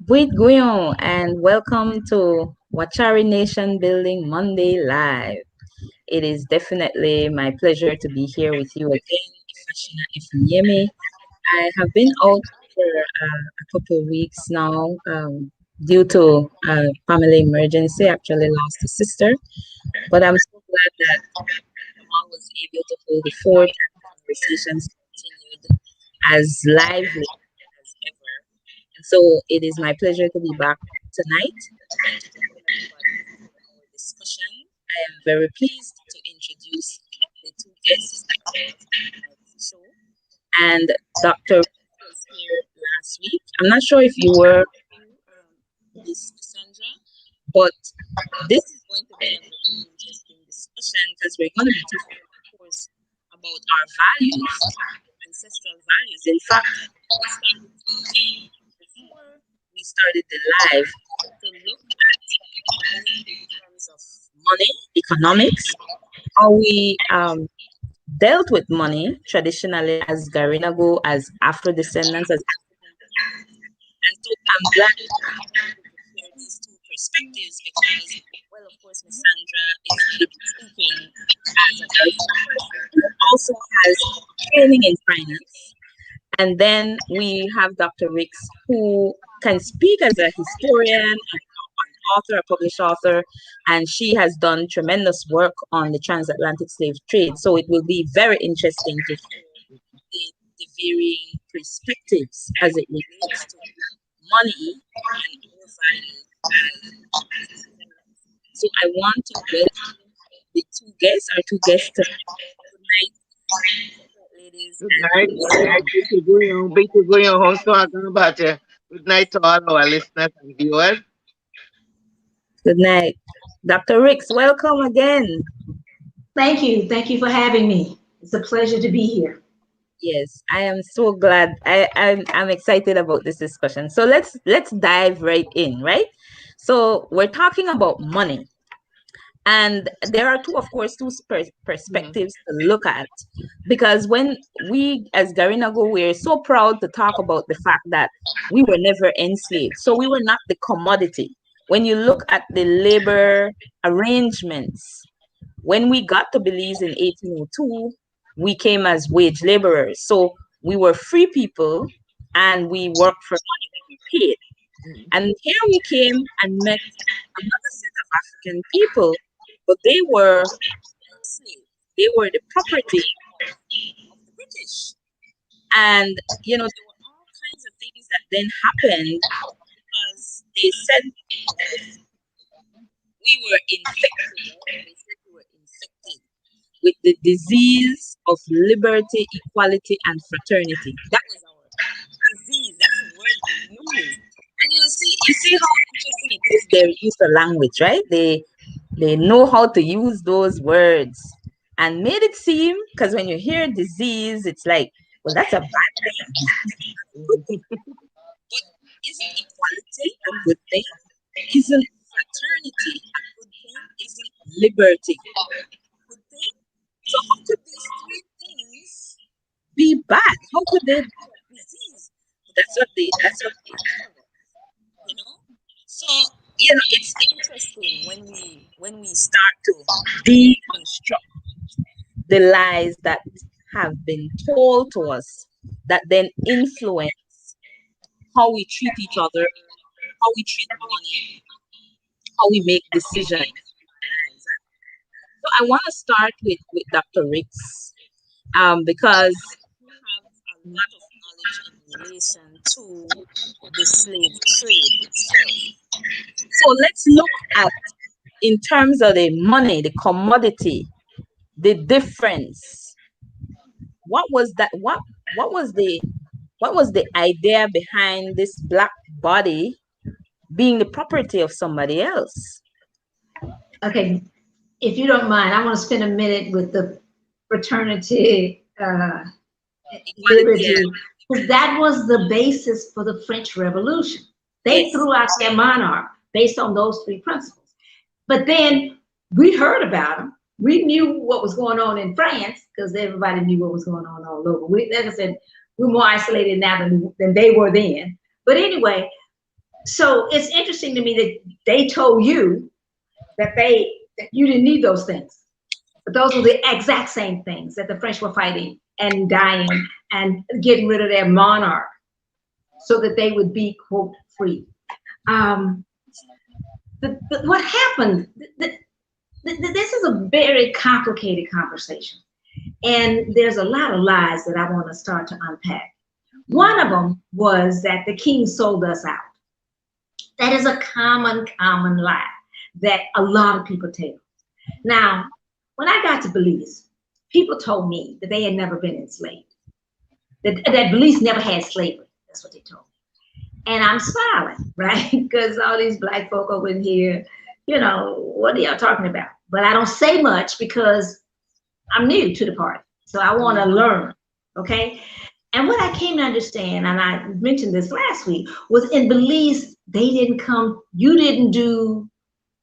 Buit Guyon, and welcome to Wachari Nation Building Monday Live. It is definitely my pleasure to be here with you again, Ifashina Ifyemi. I have been out for a couple of weeks now due to a family emergency. Actually, lost a sister, but I'm so glad that I was able to hold the fort and the conversations continued as lively as ever. And so it is my pleasure to be back tonight and to welcome everybody for our discussion. I am very pleased to introduce the two guests that are on tonight's show. And Dr. was here last week. I'm not sure if you were Miss Sandra, but this is going to be a very interesting discussion because we're going to be talking, of course, about our values, ancestral values. In fact, we started talking before we started the live to look at value in terms of money, economics, how we dealt with money traditionally as Garinago, as Afro descendants, as African people. And so I'm glad to share these two perspectives because, well, of course, Miss Sandra is going to be speaking as a Garinago person who also has training in finance. And then we have Dr. Ricks, who can speak as a historian, an author, a published author, and she has done tremendous work on the transatlantic slave trade. So it will be very interesting to hear the varying perspectives as it relates to money and our values as citizens. So I want to welcome the two guests, our two guests tonight. Good night, ladies, Good and night, good night. Big Guyon, host talking about you. Good night to all our listeners and viewers. good night. Dr. Ricks, welcome again. Thank you. Thank you for having me. It's a pleasure to be here. Yes, I am so glad. I'm excited about this discussion. So let's dive right in, right? So we're talking about money. And there are two, of course, perspectives to look at. Because when we, as Garinago, we're so proud to talk about the fact that we were never enslaved. So we were not the commodity. When you look at the labor arrangements, when we got to Belize in 1802, we came as wage laborers. So we were free people and we worked for money, we were paid. And here we came and met another set of African people, but they were enslaved. They were the property of the British. And, there were all kinds of things that then happened because they said we were infected. Right? They said we were infected with the disease of liberty, equality, and fraternity. That was our disease. That's the word they used. And you see how interesting it is their use of language, right? They know how to use those words and made it seem, because when you hear disease, it's like, well, that's a bad thing. But isn't equality a good thing? Isn't fraternity a good thing? Isn't liberty a good thing? So how could these three things be bad? How could they be a disease? That's what they tell us, you know? So, it's interesting when we start to deconstruct the lies that have been told to us that then influence how we treat each other, how we treat money, how we make decisions in our lives. So I want to start with Dr. Ricks because you have a lot of knowledge in relation to the slave trade itself. So let's look at, in terms of the money, the commodity, the difference. What was that? What was the idea behind this black body being the property of somebody else? Okay, if you don't mind, I want to spend a minute with the fraternity Equality, liberty, because that was the basis for the French Revolution. They yes, threw out their monarch based on those three principles. But then we heard about them. We knew what was going on in France because everybody knew what was going on all over. Like I said, we're more isolated now than they were then. But anyway, So it's interesting to me that they told you that you didn't need those things. But those were the exact same things that the French were fighting and dying and getting rid of their monarch so that they would be, quote, free. Um, what happened? This is a very complicated conversation. And there's a lot of lies that I want to start to unpack. One of them was that the king sold us out. That is a common lie that a lot of people tell. Now, when I got to Belize, people told me that they had never been enslaved, that Belize never had slavery. That's what they told me. And I'm smiling, right? Because all these black folk over in here, what are y'all talking about? But I don't say much because I'm new to the party. So I want to learn, okay? And what I came to understand, and I mentioned this last week, was in Belize, you didn't do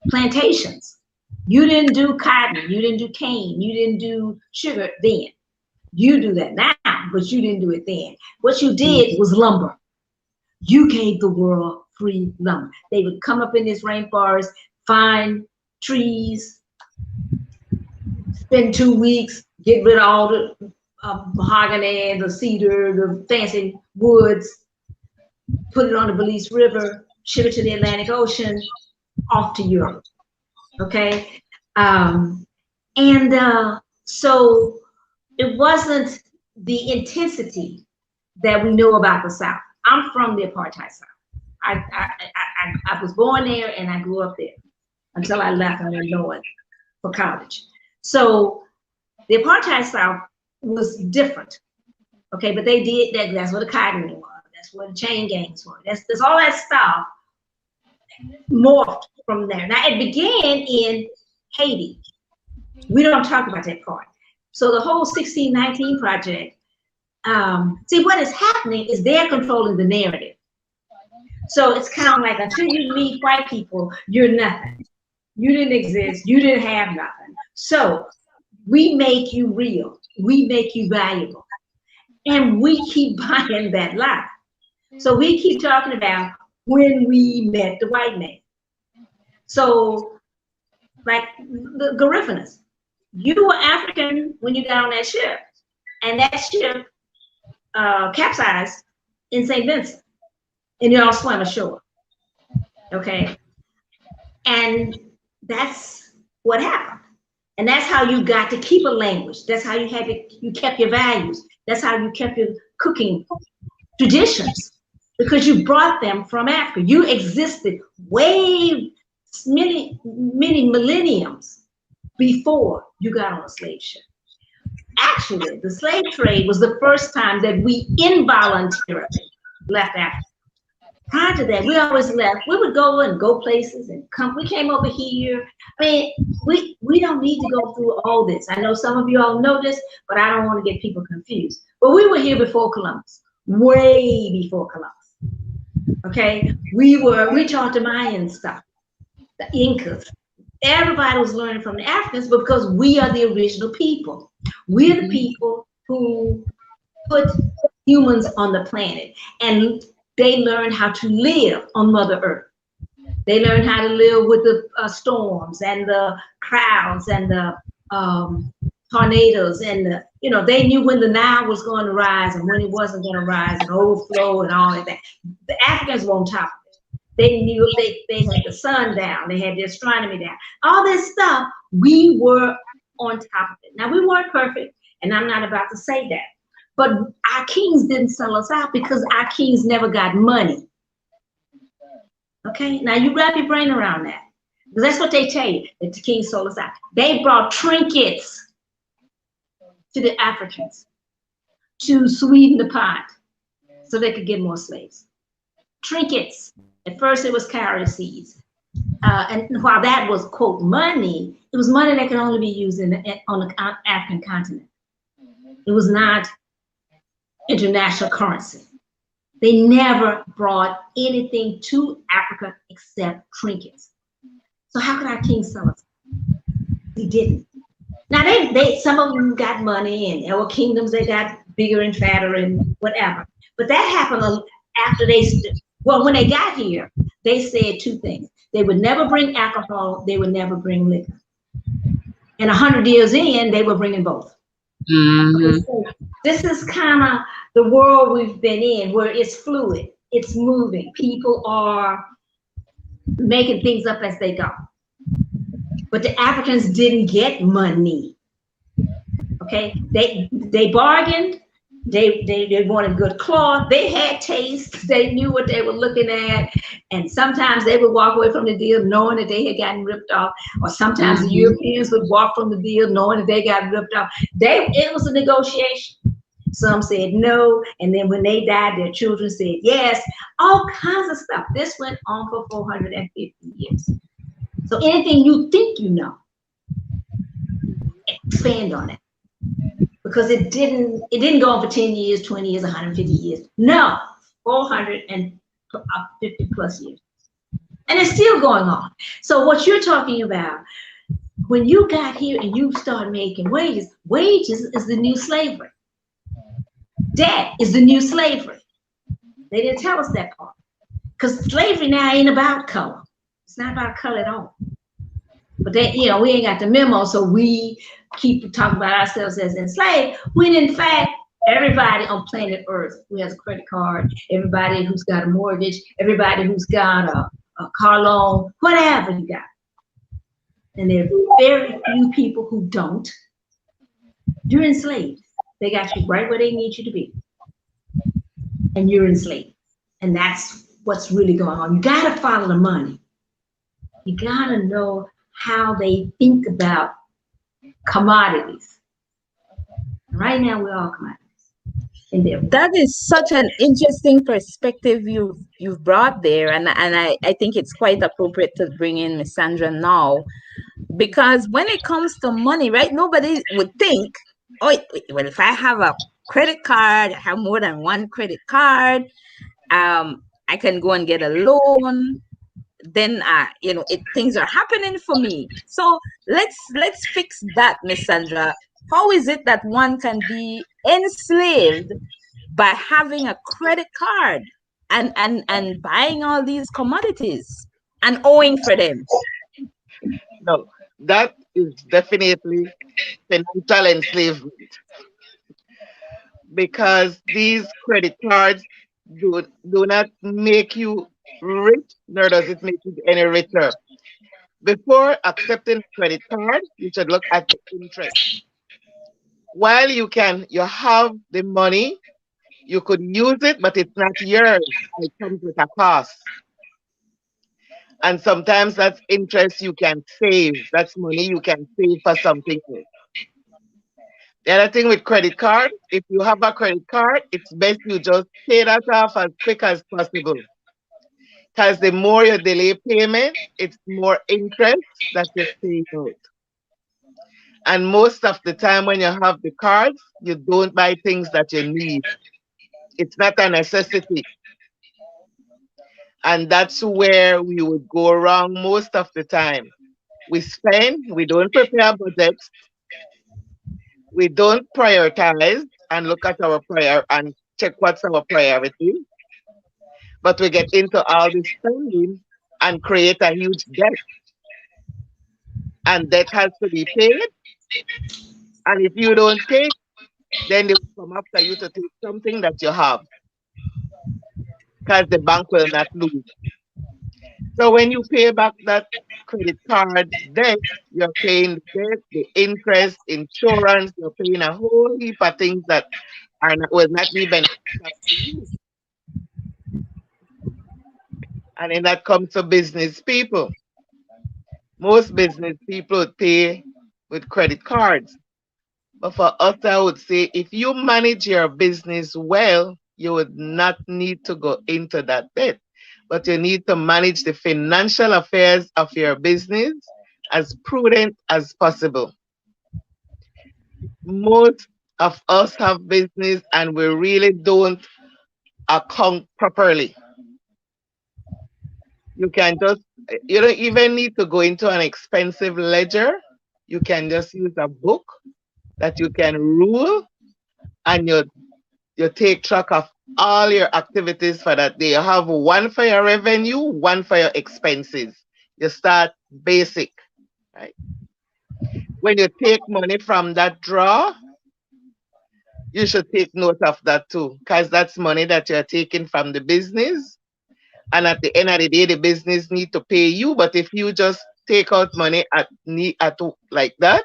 plantations. You didn't do cotton, you didn't do cane, you didn't do sugar then. You do that now, but you didn't do it then. What you did was lumber. You gave the world free lumber. They would come up in this rainforest, find trees, spend 2 weeks, get rid of all the mahogany, the cedar, the fancy woods, put it on the Belize River, ship it to the Atlantic Ocean, off to Europe. Okay, so it wasn't the intensity that we know about the South. I'm from the apartheid South. I was born there and I grew up there until I left and went north for college. So the apartheid South was different. Okay, but they did that. That's where the cotton was. That's where the chain gangs were. That's all that stuff morphed from there. Now it began in Haiti. We don't talk about that part. So the whole 1619 project, see what is happening is they're controlling the narrative. So it's kind of like until you meet white people, you're nothing. You didn't exist. You didn't have nothing. So we make you real. We make you valuable. And we keep buying that lie. So we keep talking about when we met the white man. So, like the Garifuna, you were African when you got on that ship, and that ship capsized in St. Vincent, and you all swam ashore. Okay, and that's what happened, and that's how you got to keep a language. That's how you kept your values. That's how you kept your cooking traditions. Because you brought them from Africa. You existed way many millenniums before you got on a slave ship. Actually, the slave trade was the first time that we involuntarily left Africa. Prior to that, we always left. We would go places and come. We came over here. I mean, we don't need to go through all this. I know some of you all know this, but I don't want to get people confused. But we were here before Columbus, way before Columbus. Okay, we taught the Mayan stuff, the Incas. Everybody was learning from the Africans because we are the original people. We're the people who put humans on the planet, and they learned how to live on Mother Earth. They learned how to live with the storms and the crowds and the tornadoes and they knew when the Nile was going to rise and when it wasn't going to rise and overflow and all of that. The Africans were on top of it. They knew they had the sun down, they had the astronomy down. All this stuff, we were on top of it. Now we weren't perfect, and I'm not about to say that. But our kings didn't sell us out because our kings never got money. Okay, now you wrap your brain around that. Because that's what they tell you, that the kings sold us out. They brought trinkets to the Africans to sweeten the pot so they could get more slaves. Trinkets. At first it was carrot seeds. And while that was, quote, money, it was money that could only be used on the African continent. It was not international currency. They never brought anything to Africa except trinkets. So how could our kings sell us? They didn't. Now they some of them got money, and there were kingdoms that got bigger and fatter and whatever. But that happened after when they got here, They said two things. They would never bring alcohol, they would never bring liquor. And 100 years in, they were bringing both. Okay, Mm-hmm. so this is kind of the world we've been in where it's fluid, it's moving. People are making things up as they go. But the Africans didn't get money. Okay, they bargained. They wanted good cloth. They had taste. They knew what they were looking at, and sometimes they would walk away from the deal knowing that they had gotten ripped off. Or sometimes the Mm-hmm. Europeans would walk from the deal knowing that they got ripped off. It was a negotiation. Some said no, and then when they died, their children said yes. All kinds of stuff. This went on for 450 years. So anything you think you know, expand on it. Because it didn't go on for 10 years, 20 years, 150 years. No, 450 plus years. And it's still going on. So what you're talking about, when you got here and you start making wages is the new slavery. Debt is the new slavery. They didn't tell us that part. Because slavery now ain't about color. It's not about color at all. But we ain't got the memo, so we keep talking about ourselves as enslaved, when in fact, everybody on planet Earth who has a credit card, everybody who's got a mortgage, everybody who's got a car loan, whatever you got. And there are very few people who don't. You're enslaved. They got you right where they need you to be. And you're enslaved. And that's what's really going on. You got to follow the money. You got to know how they think about commodities. Right now, we're all commodities. That is such an interesting perspective you've brought there, and I think it's quite appropriate to bring in Miss Sandra now, because when it comes to money, right? Nobody would think, oh, well, if I have a credit card, I have more than one credit card, I can go and get a loan. Then things are happening for me. So let's fix that, Miss Sandra. How is it that one can be enslaved by having a credit card and buying all these commodities and owing for them? No, that is definitely financial enslavement, because these credit cards do not make you rich, nor does it make you any richer. Before accepting a credit card, you should look at the interest. While you have the money, you could use it, but it's not yours. It comes with a cost. And sometimes that's interest you can save. That's money you can save for something else. The other thing with credit card, if you have a credit card, it's best you just pay that off as quick as possible. Because the more you delay payment, it's more interest that you're paying out. And most of the time when you have the cards, you don't buy things that you need. It's not a necessity. And that's where we would go wrong most of the time. We spend, we don't prepare budgets, we don't prioritize and look at our prior and check what's our priority, but we get into all this spending and create a huge debt. And debt has to be paid. And if you don't pay, then they will come after you to take something that you have, because the bank will not lose. So when you pay back that credit card debt, you're paying the debt, the interest, insurance, you're paying a whole heap of things that will not be beneficial to you. And then that comes to business people. Most business people would pay with credit cards. But for us, I would say if you manage your business well, you would not need to go into that debt. But you need to manage the financial affairs of your business as prudent as possible. Most of us have business and we really don't account properly. You don't even need to go into an expensive ledger. You can just use a book that you can rule, and you take track of all your activities for that day. You have one for your revenue, one for your expenses. You start basic, right? When you take money from that draw, you should take note of that too, because that's money that you're taking from the business. And at the end of the day, the business need to pay you. But if you just take out money at like that,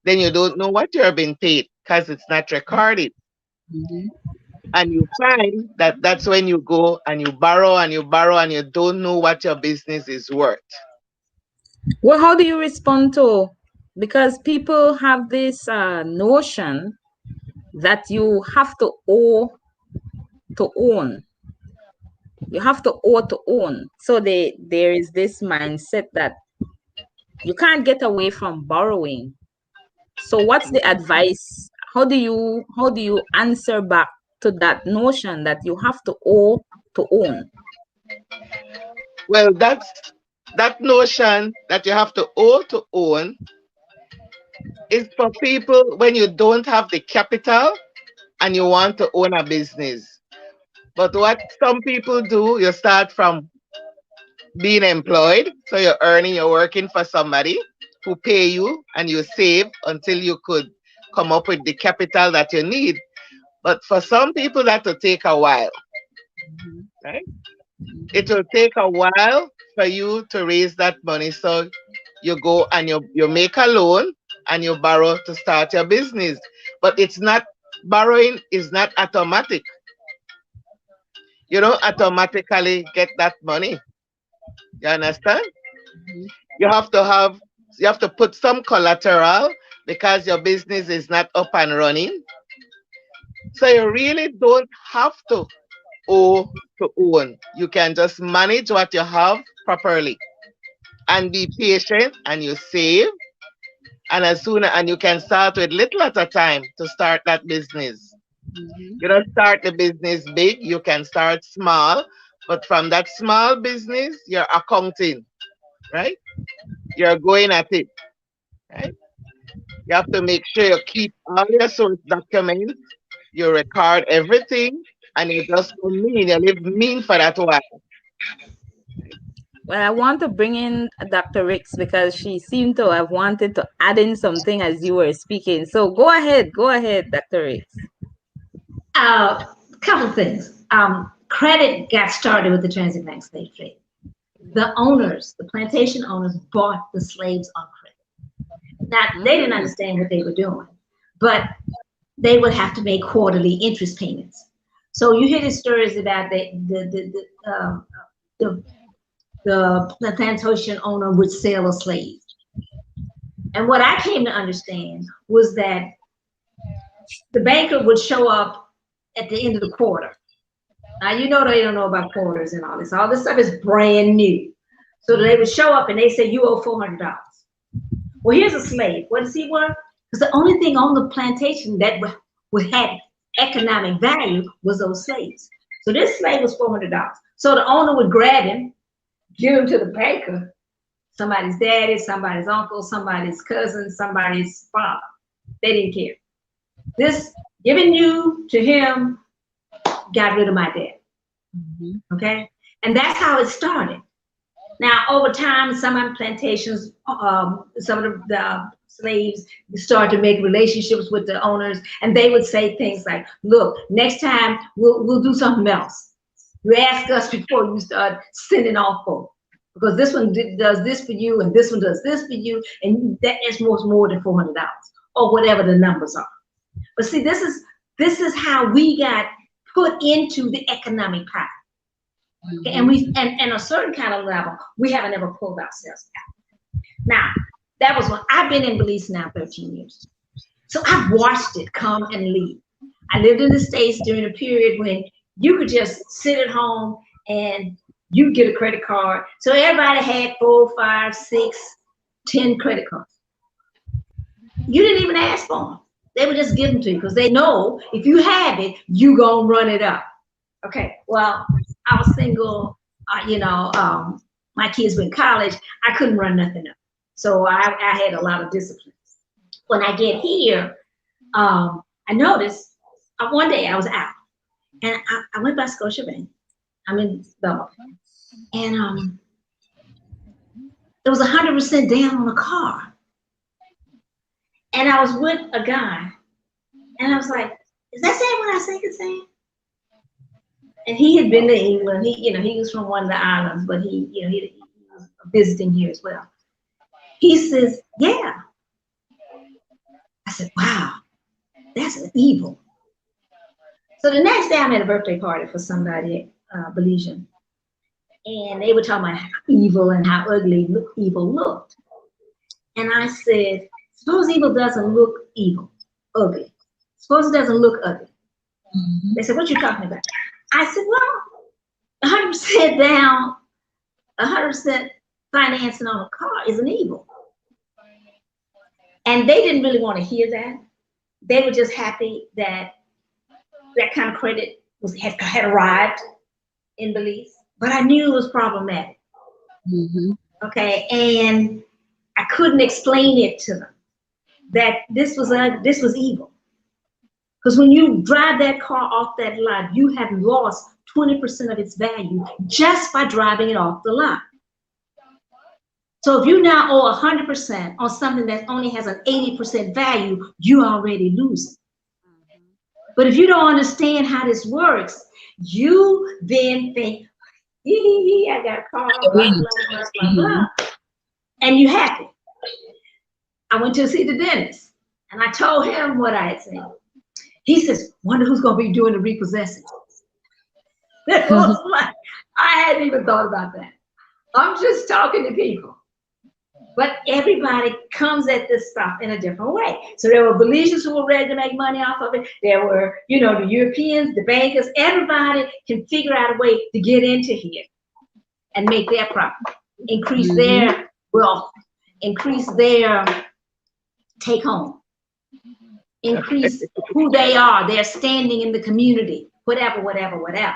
then you don't know what you're being paid because it's not recorded. Mhm. And you find that that's when you go and you borrow and you borrow and you don't know what your business is worth. Well, how do you respond to, because people have this notion that you have to owe to own. You have to owe to own. So there is this mindset that you can't get away from borrowing. So what's the advice? How do you answer back to that notion that you have to owe to own? Well, that notion that you have to owe to own is for people when you don't have the capital and you want to own a business. But what some people do, you start from being employed. So you're earning, you're working for somebody who pay you and you save until you could come up with the capital that you need. But for some people, that will take a while, Mhm, right? It mhm, will take a while for you to raise that money. So you go and you make a loan and you borrow to start your business. But it's not, borrowing is not automatic. You don't automatically get that money. You understand? mhm. You have to have, you have to put some collateral because your business is not up and running. So you really don't have to owe to own. You can just manage what you have properly and be patient and you save, and as soon and you can start with little at a time to start that business. Mhm. You don't start the business big, you can start small, but from that small business, you're accounting, right? You're going at it, right? You have to make sure you keep all your source documents, you record everything, and you just go mean, you live mean for that while. Well, I want to bring in Dr. Ricks because she seemed to have wanted to add in something as you were speaking. So go ahead, Dr. Ricks. Couple things. Credit got started with the transatlantic slave trade. The owners, the plantation owners, bought the slaves on credit. Now, they didn't Mm, understand what they were doing, but they would have to make quarterly interest payments. So you hear the stories about the, the plantation owner would sell a slave. And what I came to understand was that the banker would show up at the end of the quarter. Now, you know, they don't know about quarters and all this. All this stuff is brand new. So they would show up and they say, you owe $400. Well, here's a slave. What does he worth? Because the only thing on the plantation that had economic value was those slaves. So this slave was $400. So the owner would grab him, give him to the banker, somebody's daddy, somebody's uncle, somebody's cousin, somebody's father. They didn't care. This giving you to him got rid of my dad. mhm, Okay? And that's how it started. Now, over time, some plantations, some of the slaves started to make relationships with the owners, and they would say things like, "Look, next time we'll do something else. You ask us before you start sending off folk, because this one does this for you, and this one does this for you, and that is more than $400 or whatever the numbers are." But see, this is how we got put into the economic pie. Okay, and mhm. and a certain kind of level, we haven't ever pulled ourselves out. Now, that was when I've been in Belize now 13 years. So I've watched it come and leave. I lived in the States during a period when you could just sit at home and you get a credit card. So everybody had 4, 5, 6, 10 credit cards. You didn't even ask for them. They would just give them to you because they know if you have it, you gonna run it up. Okay, well, I was single, my kids were in college. I couldn't run nothing up. So I had a lot of discipline. When I get here, I noticed one day I was out And I went by Scotiabank. I'm in Belmont. And it was 100% down on a car. And I was with a guy, and I was like, "Is that saying what I think it's saying?" And he had been to England. He was from one of the islands, but he was visiting here as well. He says, "Yeah." I said, "Wow, that's an evil." So the next day, I'm at a birthday party for somebody, Belizean, and they were talking about how evil and how ugly evil looked. And I said, "Suppose evil doesn't look evil, ugly. Suppose it doesn't look ugly." Mm-hmm. They said, "What you talking about?" I said, "Well, 100% down, 100% financing on a car is an evil." And they didn't really want to hear that. They were just happy that that kind of credit had arrived in Belize. But I knew it was problematic. Mm-hmm. Okay, and I couldn't explain it to them that this was evil. Because when you drive that car off that lot, you have lost 20% of its value just by driving it off the lot. So if you now owe 100% on something that only has an 80% value, you already lose it. But if you don't understand how this works, you then think, I got a car, I blah, win. blah, blah, blah, Mm-hmm. blah. And you're happy. I went to see the dentist and I told him what I had seen. He says, "Wonder who's going to be doing the repossessing." It was like, I hadn't even thought about that. I'm just talking to people. But everybody comes at this stuff in a different way. So there were Belizeans who were ready to make money off of it. There were, the Europeans, the bankers. Everybody can figure out a way to get into here and make their profit, increase Mm-hmm. their wealth, increase their take home, increase who they are, their standing in the community, whatever, whatever, whatever.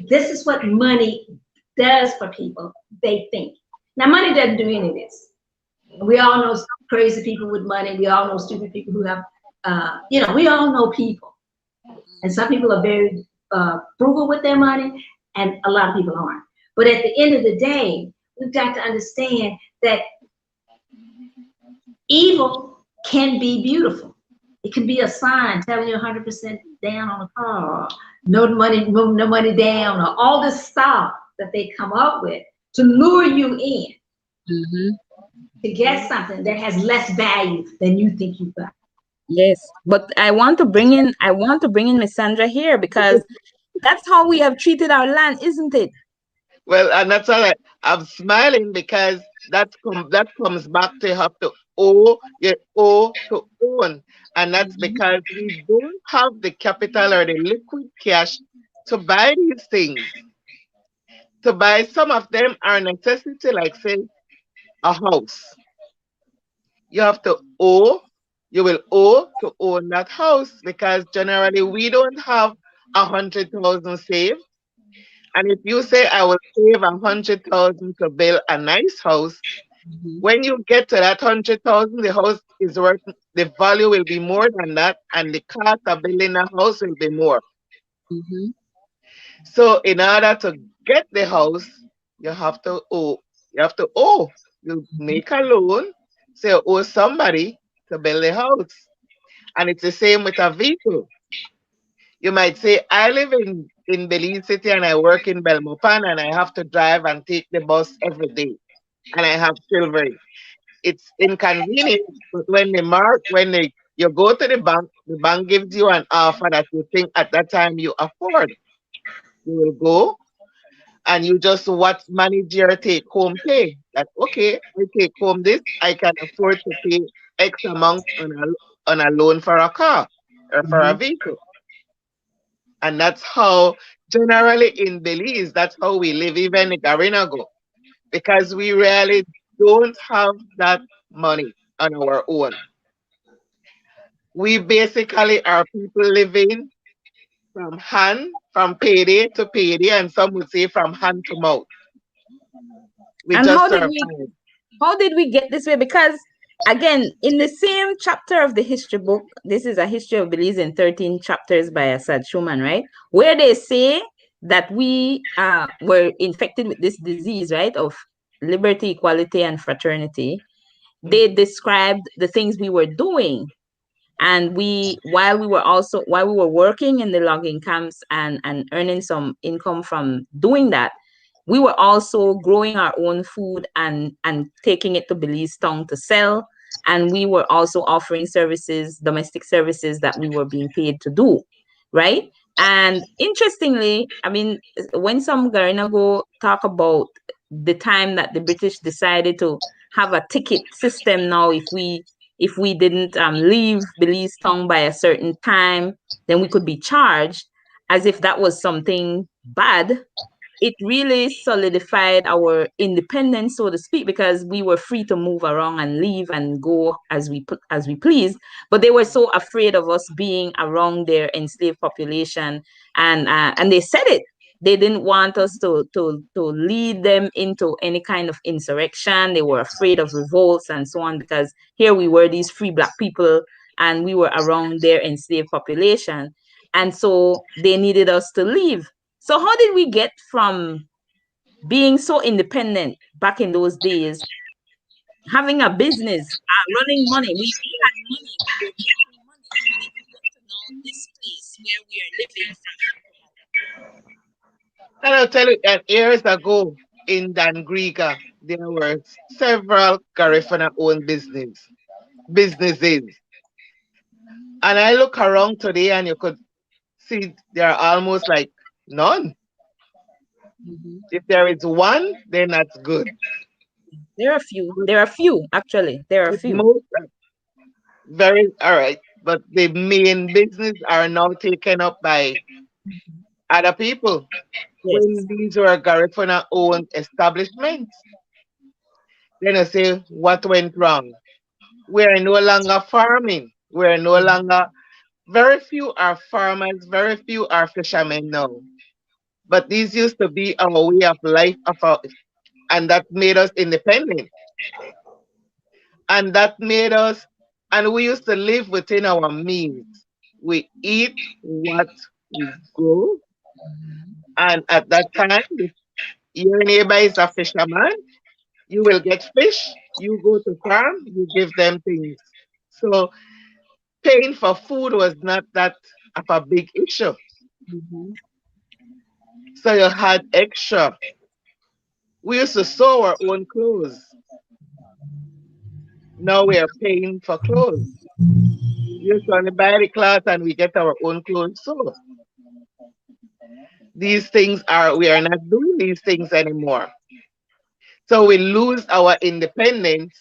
This is what money does for people, they think. Now, money doesn't do any of this. We all know some crazy people with money. We all know stupid people who have, we all know people. And some people are very frugal with their money, and a lot of people aren't. But at the end of the day, we've got to understand that evil can be beautiful. It can be a sign telling you 100% down on a car, no money down, or all this stuff that they come up with to lure you in Mm-hmm. to get something that has less value than you think you got. Yes, but I want to bring in Miss Sandra here because that's how we have treated our land, isn't it? Well, and that's all right. I'm smiling because that comes back to you have to owe, you owe to own. And that's Mm-hmm. because we don't have the capital or the liquid cash to buy these things. To buy some of them are necessity, like say a house. You have to owe, you will owe to own that house because generally we don't have 100,000 saved. And if you say I will save 100,000 to build a nice house, Mm-hmm. when you get to that 100,000, the house is worth, the value will be more than that, and the cost of building a house will be more. Mm-hmm. So in order to get the house, you have to owe. You have to owe. You make a loan, so you owe somebody to build a house. And it's the same with a vehicle. You might say, I live in Belize City and I work in Belmopan and I have to drive and take the bus every day. And I have children. It's inconvenient, but when you go to the bank gives you an offer that you think at that time you afford. You will go and you just what manage your take home pay. That okay, I take home this, I can afford to pay X amount on a loan for a car or for a Mm-hmm. vehicle. And that's how generally in Belize, that's how we live even in Garinago. Because we really don't have that money on our own. We basically are people living from payday to payday, and some would say from hand to mouth. We And just survive. how did we get this way? Because again, in the same chapter of the history book, this is a history of Belize in 13 chapters by Asad Schumann, right? Where they say that we were infected with this disease, right, of liberty, equality, and fraternity. They Mhm. described the things we were doing, and we while we were working in the logging camps and earning some income from doing that, we were also growing our own food and taking it to Belize Town to sell, and we were also offering services, domestic services, that we were being paid to do, right? And interestingly, I mean, when some Garina go talk about the time that the British decided to have a ticket system now, if we didn't leave Belize Town by a certain time, then we could be charged, as if that was something bad. It really solidified our independence, so to speak, because we were free to move around and leave and go as we pleased. But they were so afraid of us being around their enslaved population, and they said it. They didn't want us to lead them into any kind of insurrection. They were afraid of revolts and so on, because here we were, these free black people, and we were around their enslaved population, and so they needed us to leave. So how did we get from being so independent back in those days, having a business, running money? We had money, we were making money. How did we get to now this place where we are living from hand to mouth? And I'll tell you that years ago in Dangriga, there were several Garifuna owned businesses. And I look around today and you could see there are almost like none. Mhm. If there is one, then that's good. There are a few. But There are few, actually. There are a with few. most, very, all right. But the main business are now taken up by other people. When Yes. these were Garifuna owned establishments, then I say, what went wrong? We're no longer farming. We're no longer, very few are farmers, very few are fishermen now. But these used to be our way of life, and that made us independent. And that made us, and we used to live within our means. We eat what we grow. And at that time, if your neighbor is a fisherman, you will get fish. You go to farm, you give them things. So paying for food was not that of a big issue. Mhm. So you had extra. We used to sew our own clothes. Now we are paying for clothes. We used to only buy the cloth and we get our own clothes. So these things are, we are not doing these things anymore. So we lose our independence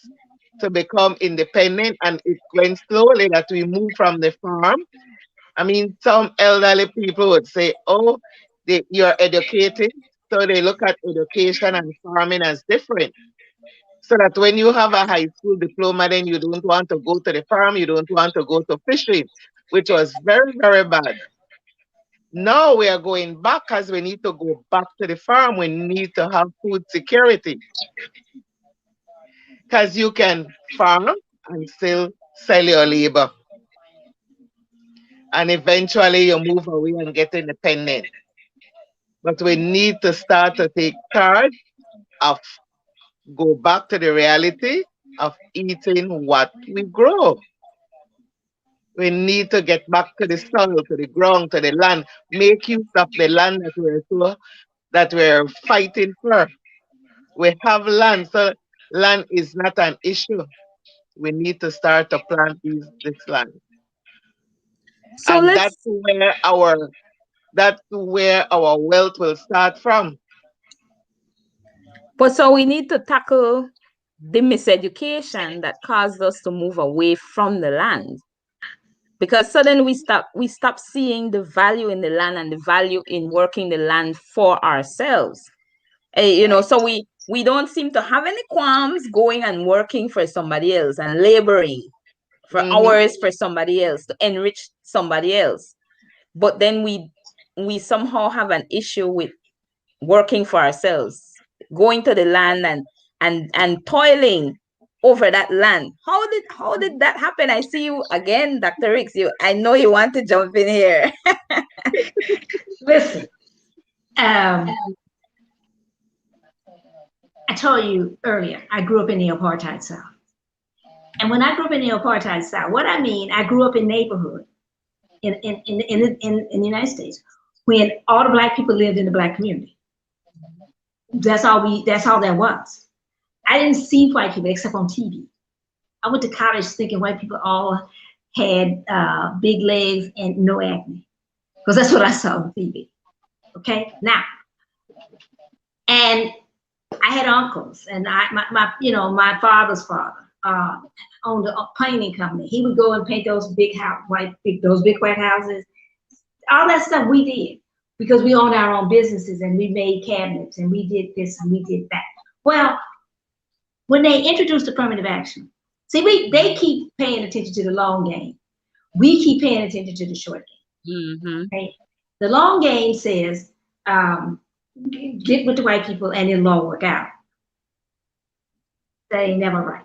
to become independent, and it went slowly that we move from the farm. I mean, some elderly people would say, oh, you're educated. So they look at education and farming as different. So that when you have a high school diploma, then you don't want to go to the farm, you don't want to go to fishing, which was very, very bad. Now we are going back as we need to go back to the farm. We need to have food security because you can farm and still sell your labor. And eventually you move away and get independent. But we need to start to take charge of, go back to the reality of eating what we grow. We need to get back to the soil, to the ground, to the land, make use of the land that we're fighting for. We have land, so land is not an issue. We need to start to plant this land. So And let's that's where our wealth will start from. but so we need to tackle the miseducation that caused us to move away from the land, because suddenly we stop seeing the value in the land and the value in working the land for ourselves. So we don't seem to have any qualms going and working for somebody else and laboring for Hmm. hours for somebody else to enrich somebody else. But then we somehow have an issue with working for ourselves, going to the land and toiling over that land. How did that happen? I see you again, Dr. Ricks. I know you want to jump in here. Listen, um, I told you earlier, I grew up in the apartheid South. And when I grew up in the apartheid South, what I mean, I grew up in neighborhood in the United States when all the black people lived in the black community. That's all there was. I didn't see white people except on TV. I went to college thinking white people all had big legs and no acne, because that's what I saw on TV. Okay, now, and I had uncles, and my father's father owned a painting company. He would go and paint those those big white houses. All that stuff we did because we owned our own businesses and we made cabinets and we did this and we did that. Well, when they introduced affirmative action, see, they keep paying attention to the long game. We keep paying attention to the short game. Mm-hmm. Okay? The long game says, get with the white people and it'll all work out. That ain't never right.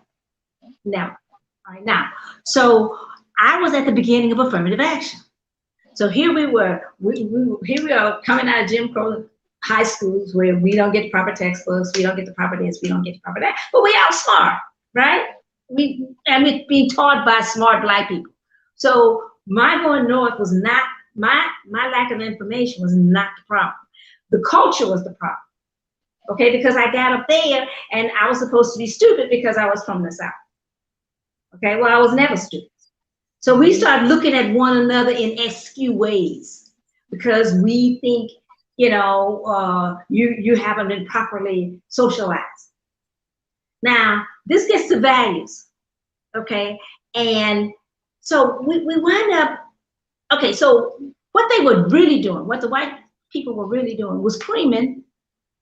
Never. All right, now, so I was at the beginning of affirmative action. So here we were, here we are coming out of Jim Crow high schools where we don't get the proper textbooks, we don't get the proper this, we don't get the proper that, but we outsmart, right? We're being taught by smart black people. So my going north was not, my lack of information was not the problem. The culture was the problem. Okay, because I got up there and I was supposed to be stupid because I was from the South. Okay, well, I was never stupid. So we started looking at one another in askew ways because we think, you haven't been properly socialized. Now, this gets to values, okay? And so we wind up, okay, so what they were really doing, what the white people were really doing was creaming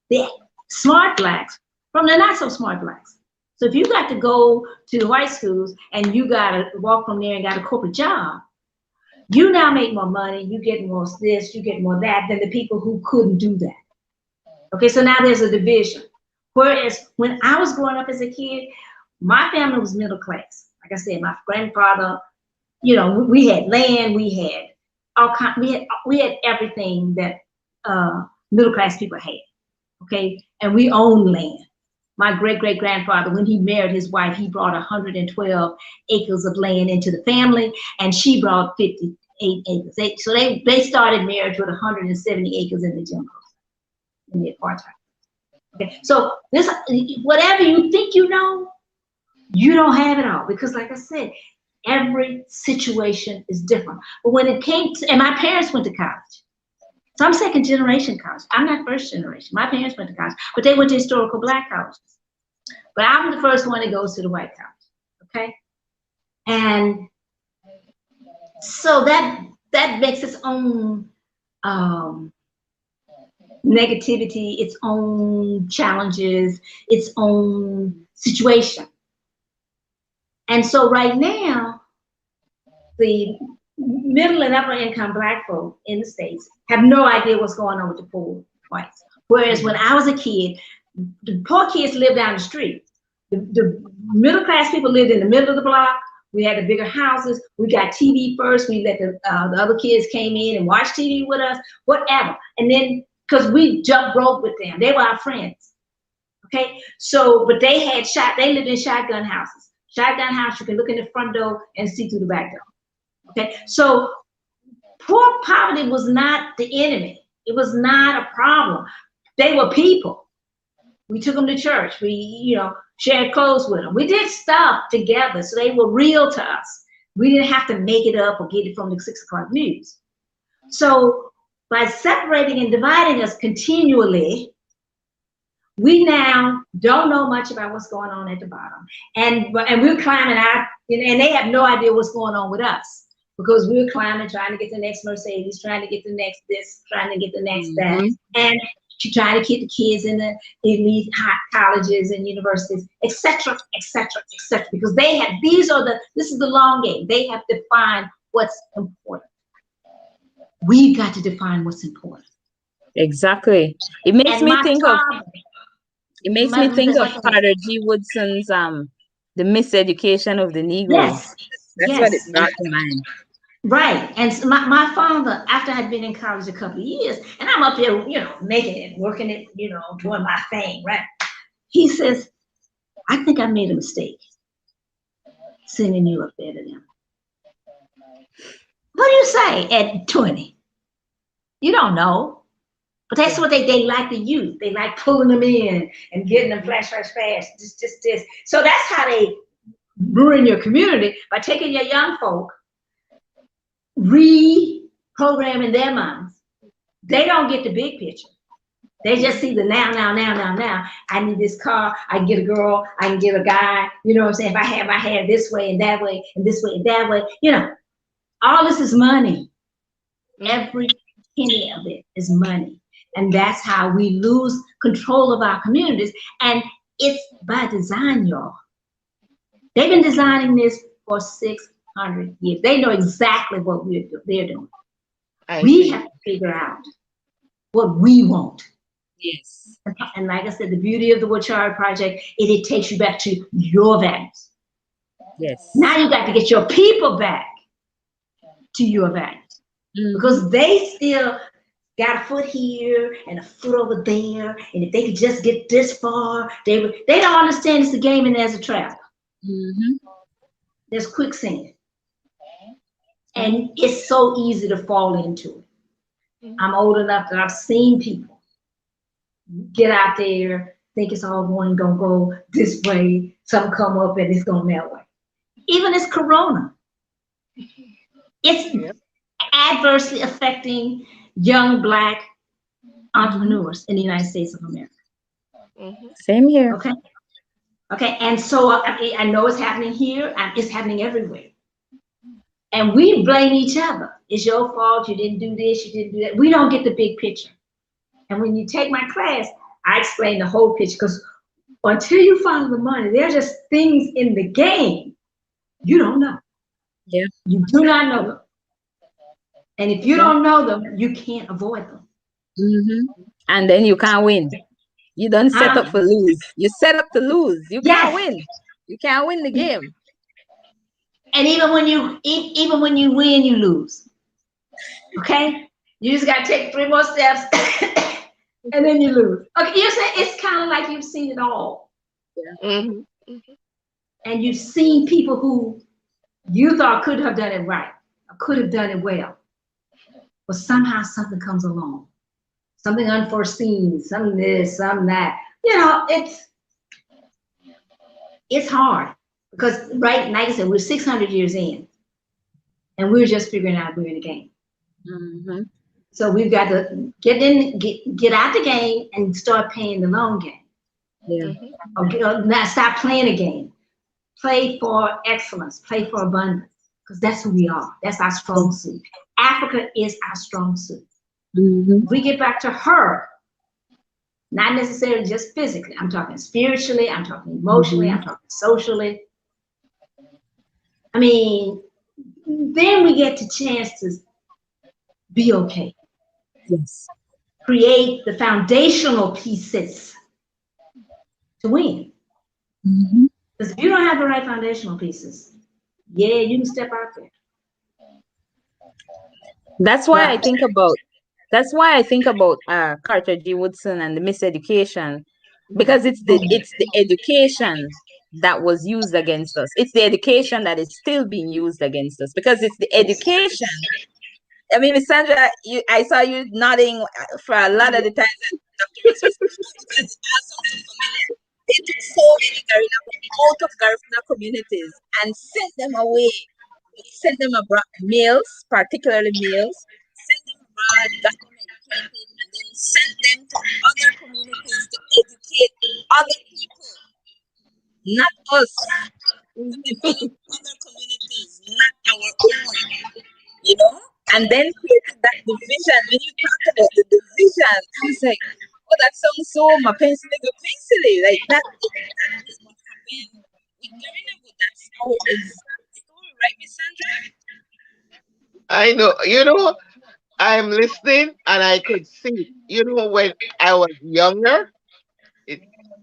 the smart blacks from the not so smart blacks. So if you got to go to the white schools and you got to walk from there and got a corporate job, you now make more money, you get more this, you get more that than the people who couldn't do that. Okay, so now there's a division. Whereas when I was growing up as a kid, my family was middle class. Like I said, my grandfather, we had land, we had all kind, we had everything that middle class people had. Okay, and we owned land. My great-great-grandfather, when he married his wife, he brought 112 acres of land into the family, and she brought 58 acres. So they started marriage with 170 acres in the Jim Crow, in the apartheid. Okay, so this, whatever you think you know, you don't have it all, because like I said, every situation is different. But when it came to, and my parents went to college. So I'm second generation college. I'm not first generation. My parents went to college, but they went to historical black colleges. But I'm the first one that goes to the white college, okay? And so that makes its own negativity, its own challenges, its own situation. And so right now, the middle and upper income black folk in the States have no idea what's going on with the poor whites. Whereas when I was a kid, the poor kids lived down the street. The middle class people lived in the middle of the block. We had the bigger houses. We got TV first. We let the other kids came in and watched TV with us, whatever. And then, because we jumped rope with them. They were our friends. Okay? So, but they lived in shotgun houses. Shotgun house, you can look in the front door and see through the back door. Okay, so poor poverty was not the enemy. It was not a problem. They were people. We took them to church. We, shared clothes with them. We did stuff together, so they were real to us. We didn't have to make it up or get it from the 6 o'clock news. So by separating and dividing us continually, we now don't know much about what's going on at the bottom. And we're climbing out, and they have no idea what's going on with us. Because we're climbing, trying to get the next Mercedes, trying to get the next this, trying to get the next that, and trying to keep the kids in the elite high colleges and universities, etc., etc., etc. Because this is the long game. They have defined what's important. We've got to define what's important. Exactly. It makes me think of Carter G. Woodson's The miseducation of the Negro. Yes, That's what it yes, brought to mind. right. And so my father, after I'd been in college a couple of years, and I'm up here, making it, working it, doing my thing, right? He says, I think I made a mistake sending you up there to them. What do you say at 20? You don't know. But that's what they like to use. They like pulling them in and getting them flash, flash, fast. This. So that's how they ruin your community by taking your young folk, reprogramming their minds. They don't get the big picture. They just see the now, now, now, now, now. I need this car. I can get a girl. I can get a guy. You know what I'm saying? If I had this way and that way and this way and that way. All this is money. Every penny of it is money. And that's how we lose control of our communities. And it's by design, y'all. They've been designing this for 600 years. They know exactly what they're doing. I We see. have to figure out what we want. Yes. And like I said, the beauty of the Wachari project is it takes you back to your values. Yes. Now you got to get your people back to your values. Because they still got a foot here and a foot over there, and if they could just get this far, they don't understand it's a game and there's a trap. There's quicksand, and it's so easy to fall into it. I'm old enough that I've seen people get out there, think it's all gonna go this way, some come up and it's going that way. Even this corona, it's adversely affecting young Black entrepreneurs in the United States of America. Same here. Okay, and so I know it's happening here, and it's happening everywhere. And we blame each other. It's your fault, you didn't do this, you didn't do that. We don't get the big picture. And when you take my class, I explain the whole picture, because until you follow the money, there are just things in the game you don't know. Yeah. You do not know them. And if you don't know them, you can't avoid them. And then you can't win. You don't set up for lose. You set up to lose. You can't win. You can't win the game. And even when you win, you lose. Okay? You just gotta take 3 more steps and then you lose. Okay, you say it's kind of like you've seen it all. And you've seen people who you thought could have done it right, or could have done it well. But somehow something comes along. Something unforeseen, some this, some that. It's hard. Because like I said, we're 600 years in, and we're just figuring out we're in the game. So we've got to get out the game and start playing the long game. Or not stop playing a game. Play for excellence. Play for abundance. Because that's who we are. That's our strong suit. Africa is our strong suit. If we get back to her, not necessarily just physically. I'm talking spiritually. I'm talking emotionally. I'm talking socially. I mean, then we get the chance to be okay. Yes. Create the foundational pieces to win. Because if you don't have the right foundational pieces, you can step out there. That's why I think about Carter G. Woodson and the miseducation, because it's the education that was used against us. It's the education that is still being used against us, because it's the education. I mean, Miss Sandra, I saw you nodding for a lot of the times that Dr. Rex was speaking, because it all sounds so familiar. They took so many Garina out of Garifuna communities and sent them away. Sent them abroad, males, particularly males, sent them abroad, got them educated, and then sent them to other communities to educate other people, not us, to develop other communities, not our own. And then created that division. When you talked about the division, I was like, oh, that sounds so my pencil like that is what happened with Garina, but that's our exact story, right, Miss Sandra? I know. I'm listening and I could see. When I was younger, it,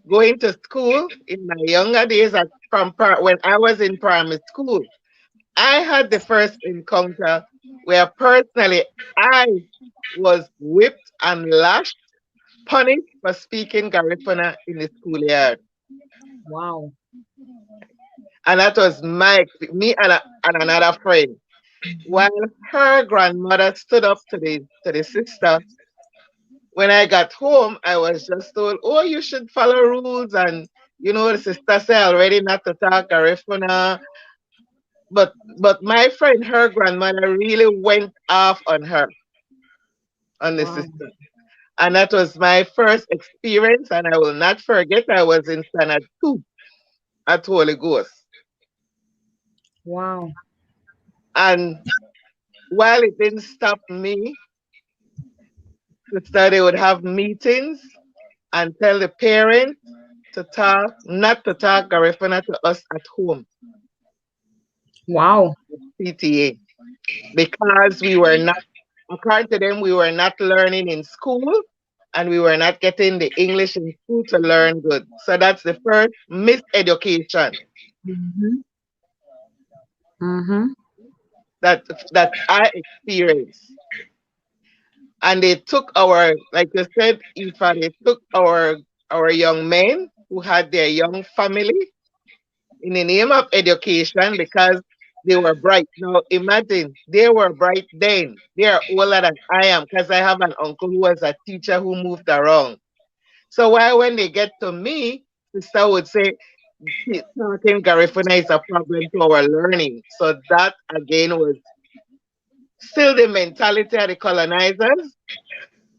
going to school in my younger days at when I was in primary school. I had the first encounter where personally I was whipped and lashed, punished for speaking Garifuna in the schoolyard. Wow. And that was me and another friend. While her grandmother stood up to the sister, when I got home, I was just told, "Oh, you should follow rules." And the sister said already not to talk Garifuna. But my friend, her grandmother really went off on her, on the Wow. sister. And that was my first experience, and I will not forget. I was in standard 2 at Holy Ghost. Wow. And while it didn't stop me, sister, they would have meetings and tell the parents to talk, not to talk Garifuna to us at home, Wow. PTA, because we were not, according to them, we were not learning in school and we were not getting the English in school to learn good. So that's the first miseducation Mm-hmm. Mm-hmm. that that I experienced. And they took our, like you said, Ifa, they took our young men who had their young family in the name of education because they were bright. Now imagine they were bright then. They are older than I am because I have an uncle who was a teacher who moved around. So why when they get to me, sister would say talking Garifuna is a problem to our learning. So that again was still the mentality of the colonizers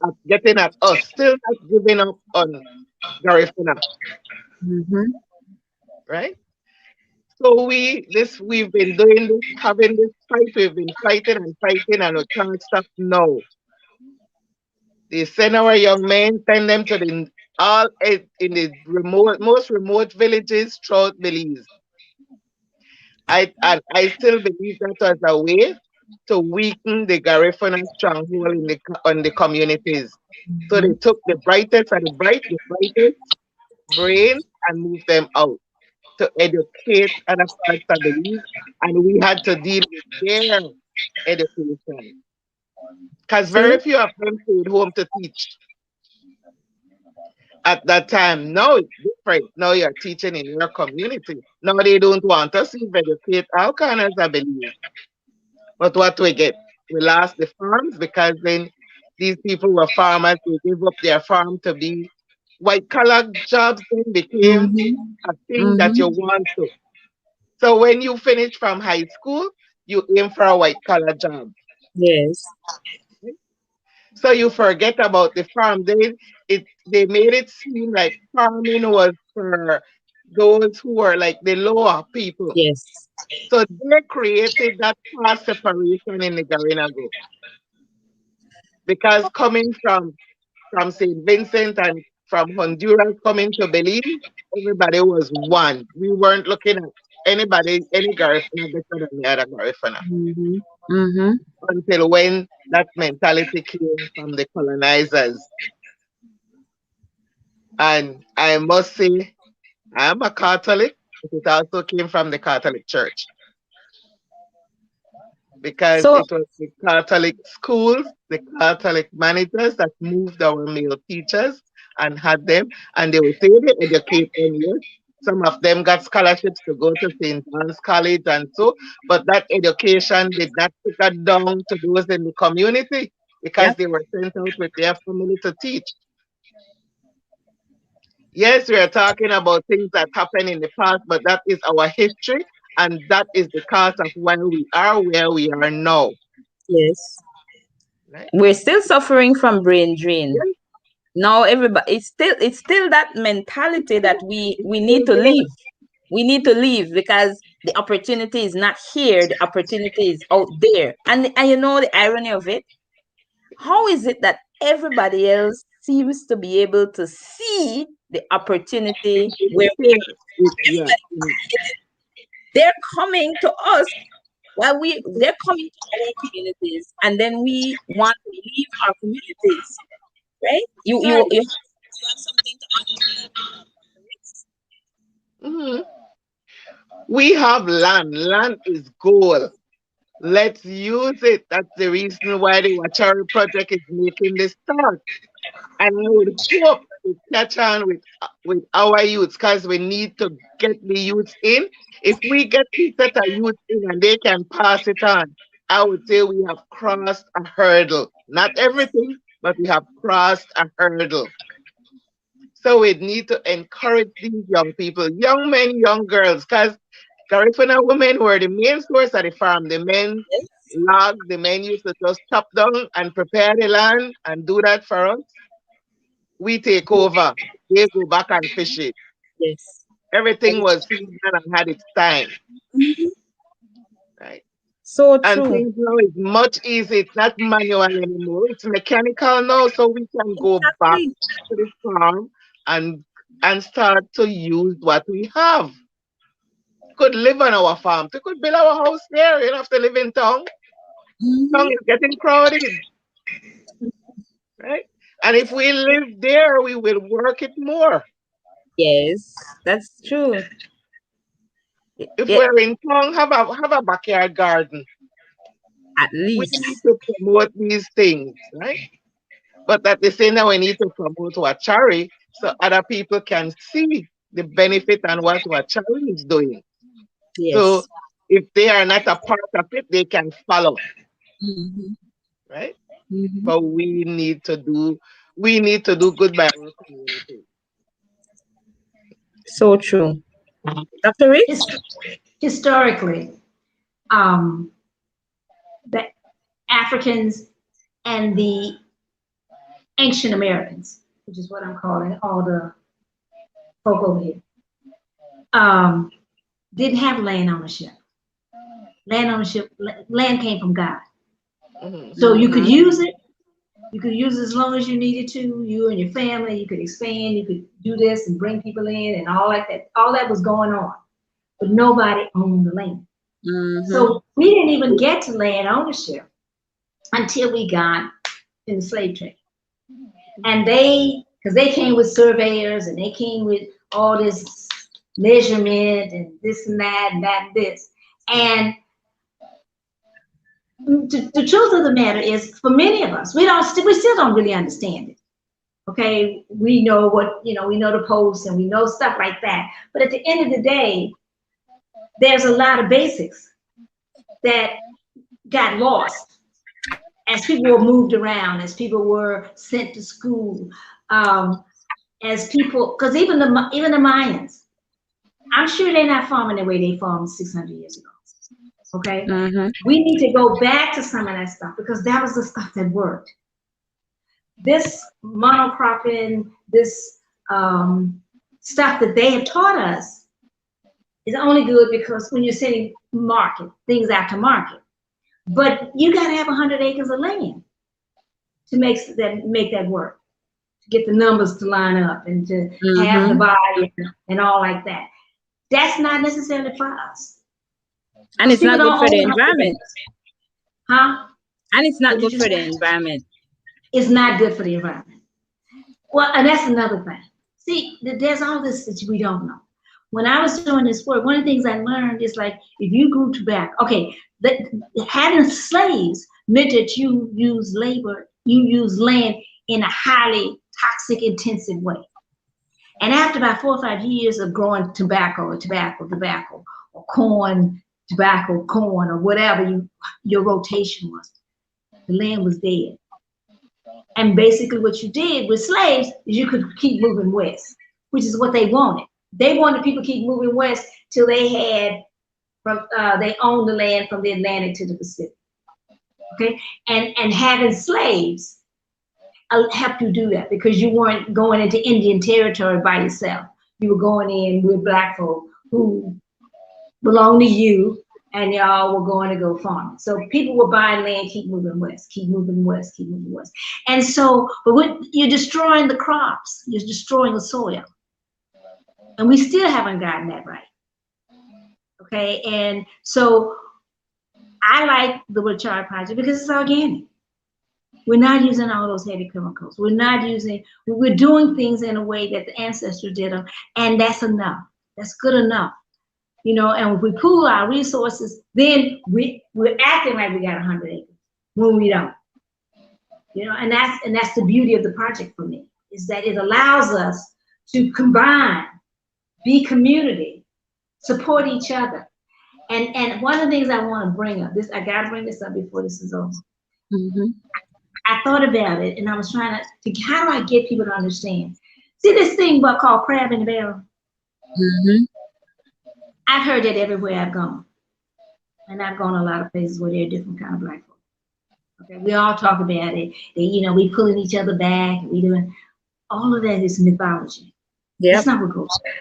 at getting at us, still not giving up on Garifuna, Mm-hmm. right? So we've been doing this, having this fight, we've been fighting and fighting and we can't stop now. They send our young men, send them to the in the most remote villages throughout Belize. I still believe that was a way to weaken the Garifuna stronghold on the communities. So they Mm-hmm. took the brightest and the brightest brains and moved them out to educate other parts of Belize, and we had to deal with their education. Because See? very few of them stayed home to teach at that time. Now it's different. Now you're teaching in your community. Now they don't want us to educate all corners of Belize. But what we get? We lost the farms because then these people were farmers. They gave up their farm to be white collar jobs, then became Mm-hmm. a thing that you Mm-hmm. want to. So when you finish from high school, you aim for a white collar job. Yes. So you forget about the farm. They made it seem like farming was for those who were like the lower people. Yes. So they created that class separation in the Garinago. Because coming from St. Vincent and from Honduras coming to Belize, everybody was one. We weren't looking at any Garifuna better than the other Garifuna. Mm-hmm. Mm-hmm. Until when that mentality came from the colonizers. And I must say, I'm a Catholic, but it also came from the Catholic Church because So, it was the Catholic schools, the Catholic managers that moved our male teachers and had them, and they would say they educate them, yes. Some of them got scholarships to go to St. John's College and so, but that education did not trickle down to those in the community yeah. because they were sent out with their family to teach. Yes, we are talking about things that happened in the past, but that is our history, and that is the cause of why we are where we are now. Yes. Right? We're still suffering from brain drain. Yes, Now everybody it's still that mentality that we need to yes. leave. We need to leave because the opportunity is not here. The opportunity is out there. And you know the irony of it? How is it that everybody else seems to be able to see the opportunity where we are? Yeah. Everybody they're coming to us while they're coming to our communities and then we want to leave our communities, right? You have something to offer. Mhm. We have land. Land is gold. Let's use it. That's the reason why the Wachari project is making this start. And I would hope to catch on with our youths because we need to get the youths in. If we get to set a youth in and they can pass it on, I would say we have crossed a hurdle. Not everything, but we have crossed a hurdle. So we need to encourage these young people, young men, young girls, because Garifuna women were the main source of the farm. The men Yes. log, the men used to just chop down and prepare the land and do that for us. We take over. They go back and fish it. Yes. Everything Very was seasoned and had its time, Mhm. right? So And true. things now is much easier. It's not manual anymore. It's mechanical now, so we can go back Exactly. to the farm and and start to use what we have. Could live on our farm. We could build our house there. You don't have to live in town. Town Hmm. is getting crowded, right? And if we live there, we will work it more. Yes, that's true. If Yeah, we're in town, have a backyard garden. at We least. need to promote these things, right? But at the same time, we need to promote Wachari so other people can see the benefit and what Wachari is doing. So Yes. if they are not a part of it, they can follow, Hmm. right? Hmm. But we need to do good by our community. So true. Dr. Riggs? His, historically, um, the Africans and the ancient Americans, which is what I'm calling all the folk over here, um, didn't have land ownership. Land came from God. Mhm. So you could Hmm. use it. You could use it as long as you needed to. You and your family. You could expand. You could do this and bring people in and all like that. All that was going on, but nobody owned the land. Hmm. So we didn't even get to land ownership until we got in the slave trade. And because they came with surveyors and they came with all this measurement and this and that and that and this. And the truth of the matter is, for many of us, we still don't really understand it. Okay, we know we know the posts and we know stuff like that. But at the end of the day, there's a lot of basics that got lost as people were moved around, as people were sent to school, um, as people, because even the Mayans, I'm sure they're not farming the way they farmed 600 years ago. Okay, Hmm. we need to go back to some of that stuff because that was the stuff that worked. This monocropping, this um, stuff that they have taught us is only good because when you're sending market things out to market. But you got to have 100 acres of land to make that work, to get the numbers to line up and to have the Hmm. buy and all like that. That's not necessarily for us And because it's people not good don't for own the 100 environment. acres, huh? And it's What not did good you for say? the environment. It's not good for the environment. Well, and that's another thing. See, there's all this that we don't know. When I was doing this work, one of the things I learned is like if you grew tobacco, okay, having slaves meant that you use land in a highly toxic, intensive way. And after about 4 or 5 years of growing tobacco, or corn, tobacco, corn, or whatever your rotation was, the land was dead. And basically, what you did with slaves is you could keep moving west, which is what they wanted. They wanted people to keep moving west till they owned the land from the Atlantic to the Pacific. Okay, and having slaves helped you do that because you weren't going into Indian territory by yourself. You were going in with black folk who belonged to you, and y'all were going to go farming. So people were buying land, keep moving west, keep moving west, keep moving west. And so, but you're destroying the crops, you're destroying the soil, and we still haven't gotten that right. Okay, and so I like the Wachari project because it's organic. We're not using all those heavy chemicals. We're doing things in a way that the ancestors did them, and that's enough. That's good enough. And if we pool our resources, then we're acting like we got 100 acres when we don't. And that's the beauty of the project for me, is that it allows us to combine, be community, support each other. And one of the things I want to bring up, I gotta bring this up before this is over. Mm-hmm. I thought about it and I was trying to how do I get people to understand? See this thing called crab in the barrel? Mm-hmm. I've heard that everywhere I've gone. And I've gone a lot of places where there are different kind of black folk. Okay, we all talk about it. We pulling each other back. We doing all of that is mythology. Yep. That's not what goes on.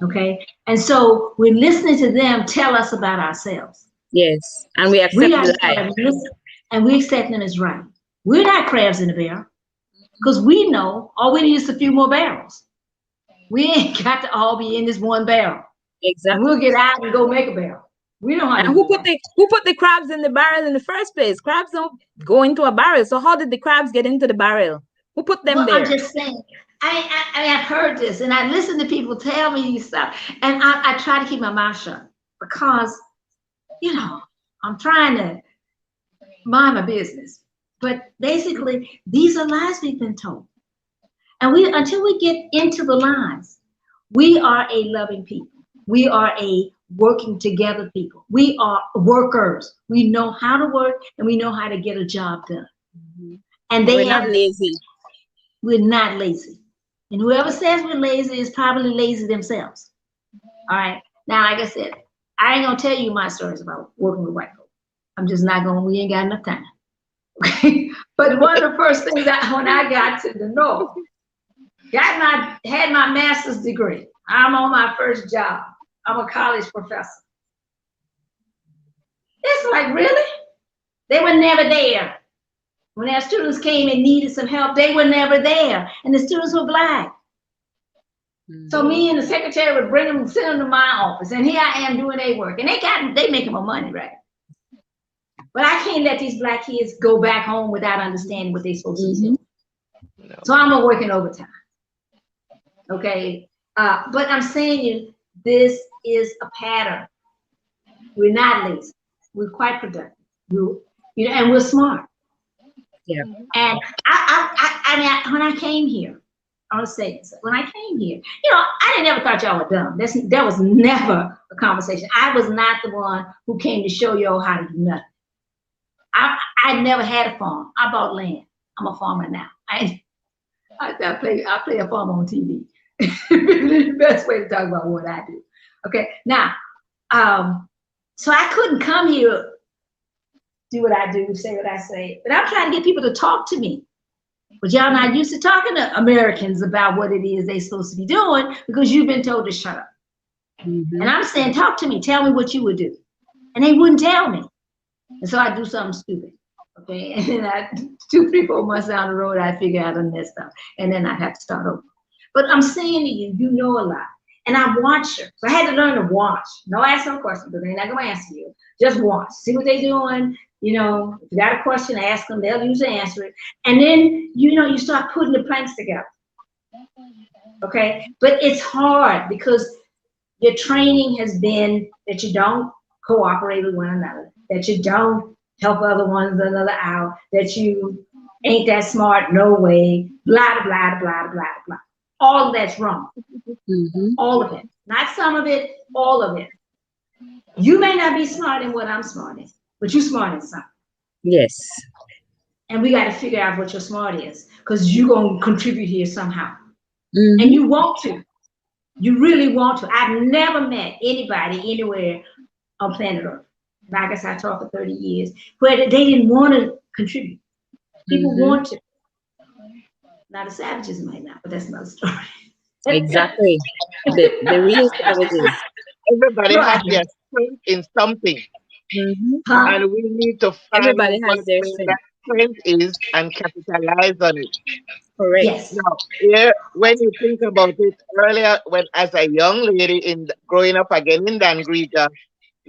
Okay, and so we're listening to them tell us about ourselves. Yes, and we accept We are the lie. and we accept them as right. We're not crabs in the barrel because we know all we need is a few more barrels. We ain't got to all be in this one barrel. And Exactly. we'll get out and go make a barrel. We know how And to who do put that. the crabs in the barrel in the first place? Crabs don't go into a barrel. So how did the crabs get into the barrel? Who put them Well, I'm there? just saying. I've heard this, and I listen to people tell me these stuff, and I try to keep my mouth shut because, I'm trying to mind my business. But basically, these are lies we've been told, and until we get into the lies, we are a loving people. We are a working together people. We are workers. We know how to work, and we know how to get a job done. Mm-hmm. And We're not lazy. we're not lazy. And whoever says we're lazy is probably lazy themselves. All right. Now, like I said, I ain't gonna tell you my stories about working with white folks. I'm just not gonna. We ain't got enough time. Okay. But one of the first things when I got to the North, had my master's degree. I'm on my first job. I'm a college professor. It's like, really? They were never there. When our students came and needed some help, they were never there. And the students were black. Mm-hmm. So me and the secretary would bring them and send them to my office. And here I am doing their work. And they making my money, right? But I can't let these black kids go back home without understanding what they're supposed to be doing. No. So I'm working overtime. Okay. But I'm saying you, this is a pattern. We're not lazy. We're quite productive. And we're smart. Yeah. And when I came here, I want to say this. When I came here, I never thought y'all were dumb. That was never a conversation. I was not the one who came to show y'all how to do nothing. I never had a farm. I bought land. I'm a farmer now. I play a farm on TV. The best way to talk about what I do. Okay. Now, so I couldn't come here, do what I do, say what I say, but I'm trying to get people to talk to me. But y'all not used to talking to Americans about what it is they're supposed to be doing because you've been told to shut up. Mm-hmm. And I'm saying, talk to me. Tell me what you would do. And they wouldn't tell me. And so I do something stupid. Okay. And then 2, 3, 4 months down the road, I figure out on that stuff. And then I'd have to start over. But I'm saying to you, you know a lot. And I watch her. So I had to learn to watch. No ask no questions, because they're not going to answer you. Just watch. See what they're doing. If you got a question, ask them. They'll usually answer it. And then, you start putting the planks together. Okay? But it's hard because your training has been that you don't cooperate with one another, that you don't help other ones another out, that you ain't that smart, no way, blah, blah, blah, blah, blah. All of that's wrong. Mm-hmm. All of it. Not some of it, all of it. You may not be smart in what I'm smart in, but you're smart in something. Yes. And we got to figure out what your smart is, because you're going to contribute here somehow. Mm-hmm. And you want to. You really want to. I've never met anybody anywhere on planet Earth, I guess I taught for 30 years, where they didn't want to contribute. People want to. Now the savages might not, but that's another story. Exactly. The real savages. Everybody has their strength in something. Mm-hmm. And we need to find Everybody what has their that strength is and capitalize on it. Correct. Yes. Now, when you think about it earlier, when as a young lady growing up again in Dangrija,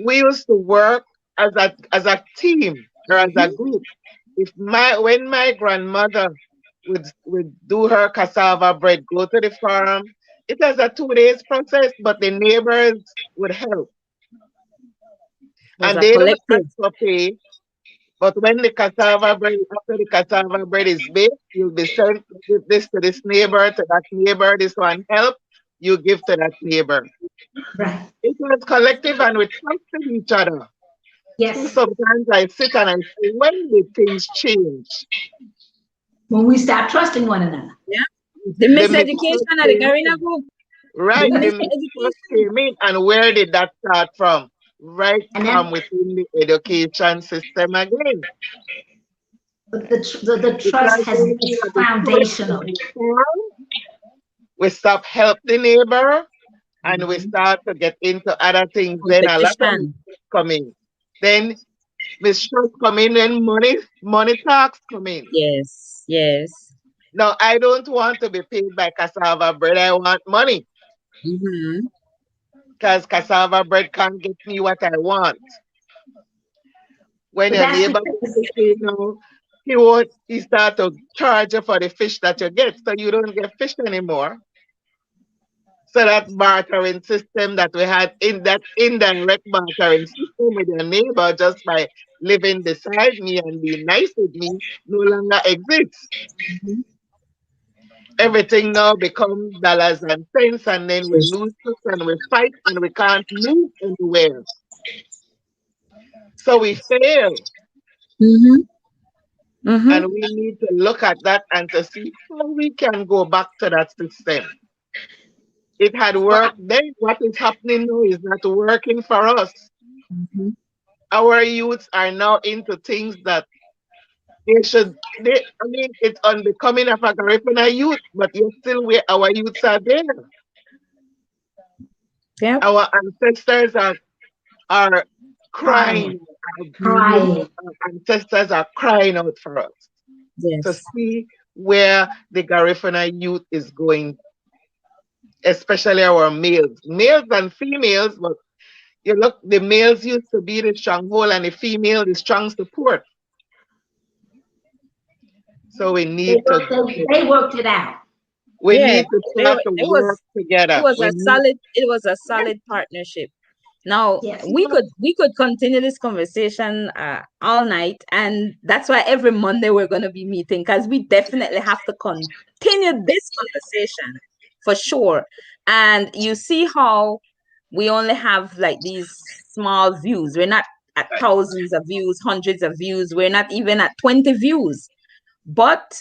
we used to work as a team or as a group. When my grandmother would do her cassava bread, go to the farm, it was a 2 days process, but the neighbors would help. Was And a they don't ask collective. for pay. But when the cassava bread, after the cassava bread is baked, you'll be sent, give this to this neighbor, to that neighbor, this one help, you give to that neighbor. Right. It was collective and we trusted each other. So Yes. sometimes I sit and I say, when did things change? When we stop trusting one another. Yeah. The The mistrust miseducation of the came Garina in. group. The Right, the mistrust miseducation. came in. And where did that start from? Right And from that within the education system again. the trust Because has when we is have the choice to foundational. be firm, we stop help the neighbor and we Mhm. start to get into other things. Then a lot of Competition. mistakes come in. Then mistrust come in when money talks come in. Yes. Yes. Now I don't want to be paid by cassava bread. I want money Mm-hmm. because cassava bread can't get me what I want. When But your that's neighbor because comes, you know, he start to charge you for the fish that you get, so you don't get fish anymore. So that bartering system that we had in that indirect bartering system with your neighbor just by living beside me and being nice with me no longer exists. Mm-hmm. Everything now becomes dollars and cents, and then we Yes. lose trust and we fight and we can't move anywhere. So we fail. Mm-hmm. Mm-hmm. And we need to look at that and to see how we can go back to that system. It had well, worked then. What is happening now is not working for us. Mm-hmm. Our youths are now into things that I mean, it's unbecoming of a Garifuna youth, but yet still our youths are there. Yep. Our ancestors are crying, crying. Mm-hmm. crying. Our ancestors are crying out for us to Yes. see where the Garifuna youth is going, especially our males and females. But you look, the males used to be the stronghold and the female the strong support. So They worked it out. we Yeah. need to They start were, to it work was it together. was We a need solid partnership. Now Yes. we could continue this conversation all night, and that's why every Monday we're going to be meeting because we definitely have to continue this conversation for sure. And you see how we only have like these small views. We're not at thousands of views, hundreds of views. We're not even at 20 views, but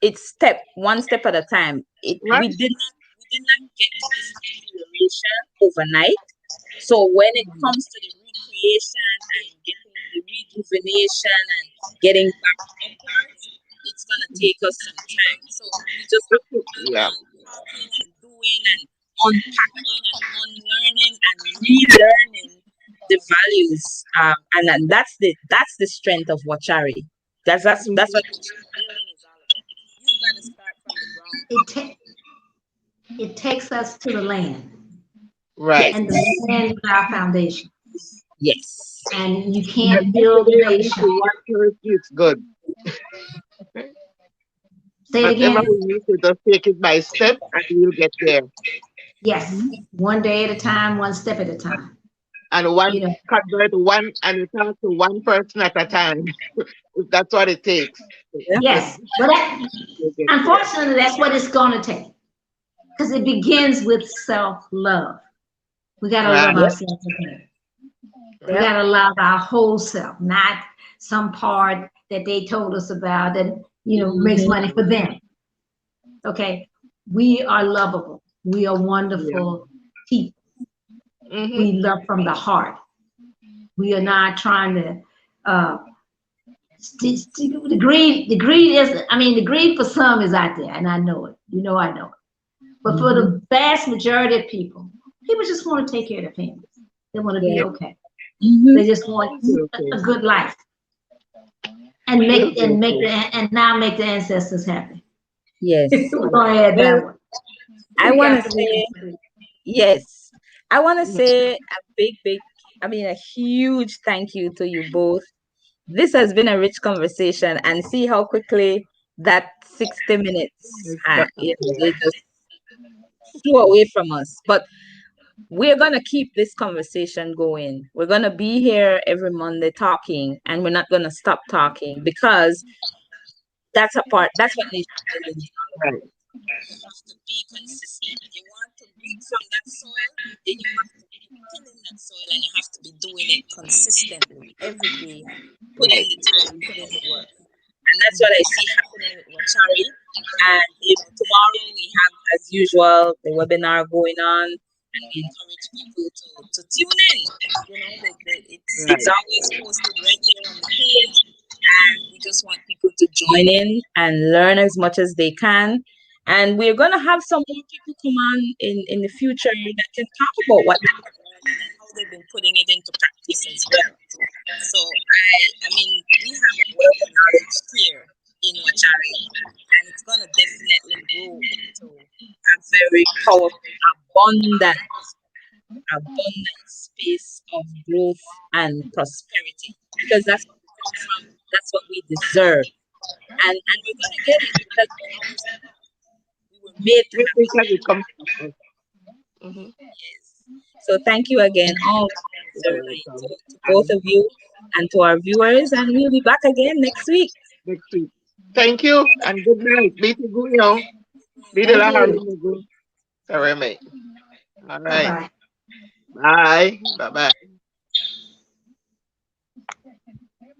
it's one step at a time. It right. we did not get to this acceleration overnight. So when it comes to the recreation and getting the rejuvenation and getting back upwards, it's gonna take us some time. So we just have to keep Yeah. on talking and doing and unpacking and unlearning and relearning the values. And that's the strength of Wachari. That's what nation building is all about. You gotta start from the ground It up. ta- it takes us to the land, Right. Yes, and the land is our foundation. yes, And you And can't every build a day we nation. do one person, it's good. Say it Whatever again. we need to just take it by step and we'll get there. Yes, hmm one day at a time, one step at a time. And You know. convert one and you talk to one person at a time. If that's what it takes. yeah, Just Yes, but we'll get there. unfortunately, that's what it's going to take because it begins with self-love. We got to love Right. yep, ourselves again. We yep, Right. got to love our whole self, not some part that they told us about that, makes hmm money for them. Okay. We are lovable. We are Yeah. wonderful people. Mm-hmm. We love from the heart. We are not trying to, uh, the greed is, I mean, the greed for some is out there, and I know it. I know it. But for hmm the vast majority of people just want to take care of their families. They want to be yeah, okay. hmm They just want We'll a take it. good life and We'll make take and make it. the and now make the ancestors happy. yes. We're gonna add Well, that one. I We want to got to make say it. yes. I want to Mhm. say a big, I mean, a huge thank you to you both. This has been a rich conversation, and see how quickly that 60 minutes, It's got you know, okay. they just flew away from us. But we're going to keep this conversation going. We're going to be here every Monday talking, and we're not going to stop talking because that's what nation building is all Right. about. You have to be consistent. You want to reap from that soil, then you have to keep tilling that soil, and you have to be doing it consistently every day. Put in Right. the time, put in the work. And that's what I see happening with Wachari. And tomorrow we have, as usual, the webinar going on, and we encourage people to tune in. It's Right. always posted right there on the page, and we just want people to join in and learn as much as they can. And we're going to have some more people come on in the future that can talk about what they've been learning and how they've been putting it into practice as well. So I mean, we have a wealth of knowledge here in Wachari, and it's gonna definitely grow into a very powerful, abundant space of growth and prosperity. Because that's what we come from, that's what we deserve. And we're gonna get it because we're ours to have. We were made to We have think it. that will come from us. Mm-hmm. Yes. So thank you again, all You're to, welcome. to both And of you and to our viewers, and we'll be back again next week. next week. Thank you and good night. Be to go, Be the Thank lahar you. go. Sorry, mate. All Bye right. bye. Bye. Bye bye.